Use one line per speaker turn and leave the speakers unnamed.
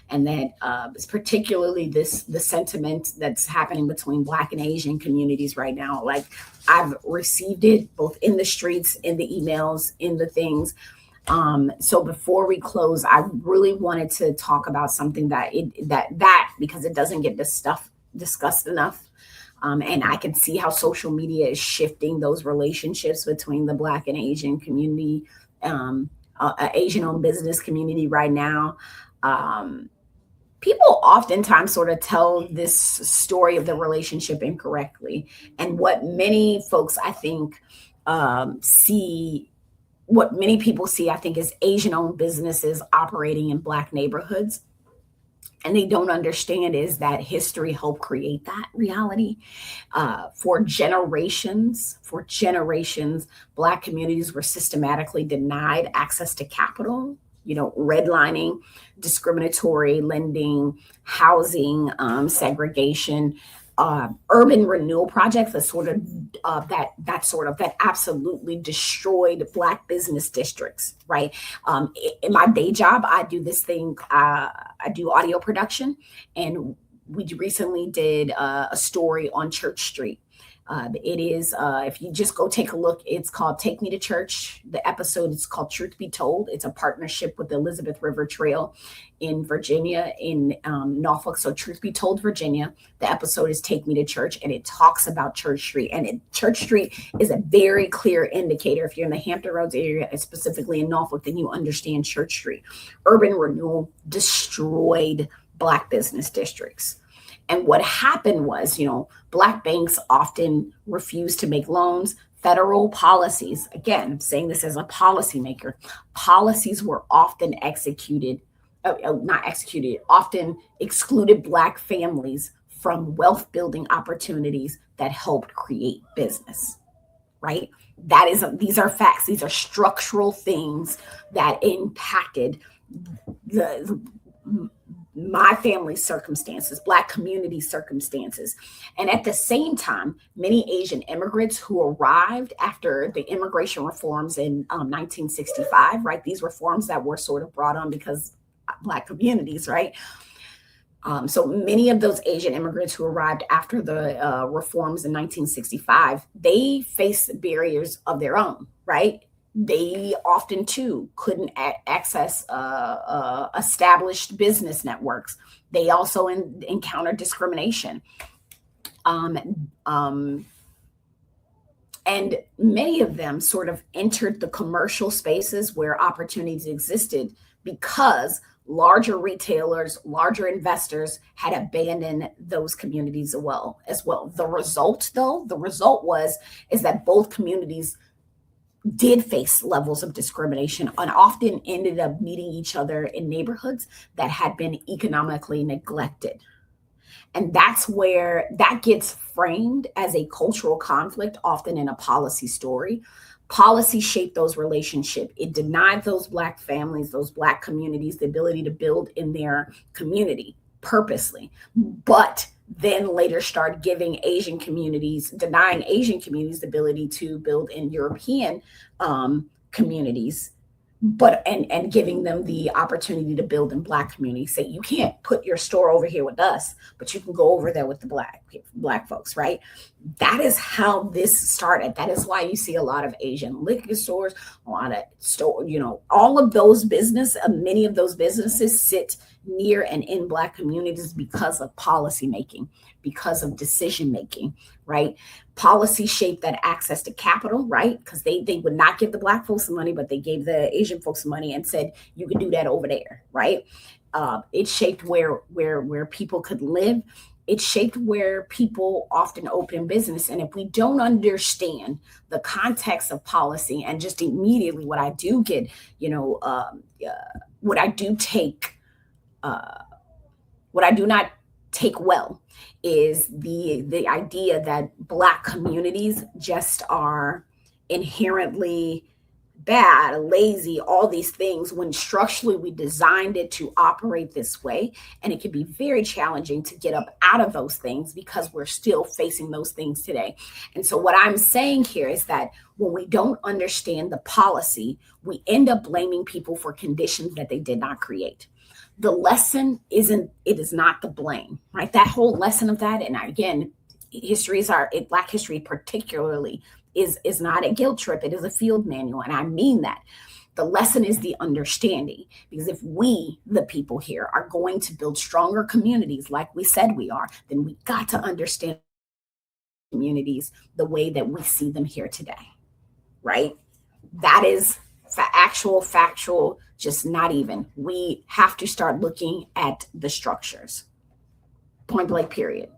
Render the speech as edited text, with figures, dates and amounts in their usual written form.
and that particularly the sentiment that's happening between Black and Asian communities right now. Like, I've received it both in the streets, in the emails, in the things. So before we close, I really wanted to talk about something that because it doesn't get this stuff discussed enough. And I can see how social media is shifting those relationships between the Black and Asian community, um, Asian owned business community right now. Um, People oftentimes sort of tell this story of the relationship incorrectly. And what many folks, I think, see, what many people see, I think, is Asian owned businesses operating in Black neighborhoods. And they don't understand is that history helped create that reality. For generations, Black communities were systematically denied access to capital, redlining, discriminatory lending, housing, segregation, urban renewal projects that absolutely destroyed Black business districts. Right. In my day job, I do this thing. I do audio production, and we recently did a story on Church Street. It is, if you just go take a look, it's called Take Me to Church. The episode is called Truth Be Told. It's a partnership with the Elizabeth River Trail in Virginia, in Norfolk. So, Truth Be Told, Virginia. The episode is Take Me to Church, and it talks about Church Street. And Church Street is a very clear indicator. If you're in the Hampton Roads area, and specifically in Norfolk, then you understand Church Street. Urban renewal destroyed Black business districts. And what happened was, Black banks often refused to make loans. Federal policies, again, I'm saying this as a policymaker, policies were often not executed, often excluded Black families from wealth building opportunities that helped create business, right? These are facts. These are structural things that impacted the my family's circumstances, Black community circumstances. And at the same time, many Asian immigrants who arrived after the immigration reforms in 1965, right? These reforms that were sort of brought on because Black communities, right? So many of those Asian immigrants who arrived after the reforms in 1965, they faced barriers of their own, right? They often too couldn't access established business networks. They also encountered discrimination. Um, um, and many of them sort of entered the commercial spaces where opportunities existed because larger retailers, larger investors had abandoned those communities as well. The result is that both communities did face levels of discrimination and often ended up meeting each other in neighborhoods that had been economically neglected. And that's where that gets framed as a cultural conflict, often in a policy story. Policy shaped those relationships. It denied those Black families, those Black communities, the ability to build in their community purposely, but then later start denying Asian communities the ability to build in European communities, but and giving them the opportunity to build in Black communities. Say, you can't put your store over here with us, but you can go over there with the black folks, right? That is how this started. That is why you see a lot of Asian liquor stores, a lot of store, all of those many of those businesses sit near and in Black communities because of policy making, because of decision making, right? Policy shaped that access to capital, right? Because they would not give the Black folks some money, but they gave the Asian folks some money and said, you can do that over there, right? It shaped where people could live. It shaped where people often open business. And if we don't understand the context of policy and just immediately what I do get, what I do take, what I do not take well is the idea that Black communities just are inherently bad, lazy, all these things, when structurally we designed it to operate this way. And it can be very challenging to get up out of those things because we're still facing those things today. And so what I'm saying here is that when we don't understand the policy, we end up blaming people for conditions that they did not create. The lesson is not the blame, right? That whole lesson of that, and again, Black history particularly is not a guilt trip. It is a field manual, and I mean that. The lesson is the understanding, because if we, the people here, are going to build stronger communities like we said we are, then we got to understand communities the way that we see them here today, right? That is factual, just not even. We have to start looking at the structures. Point blank, period.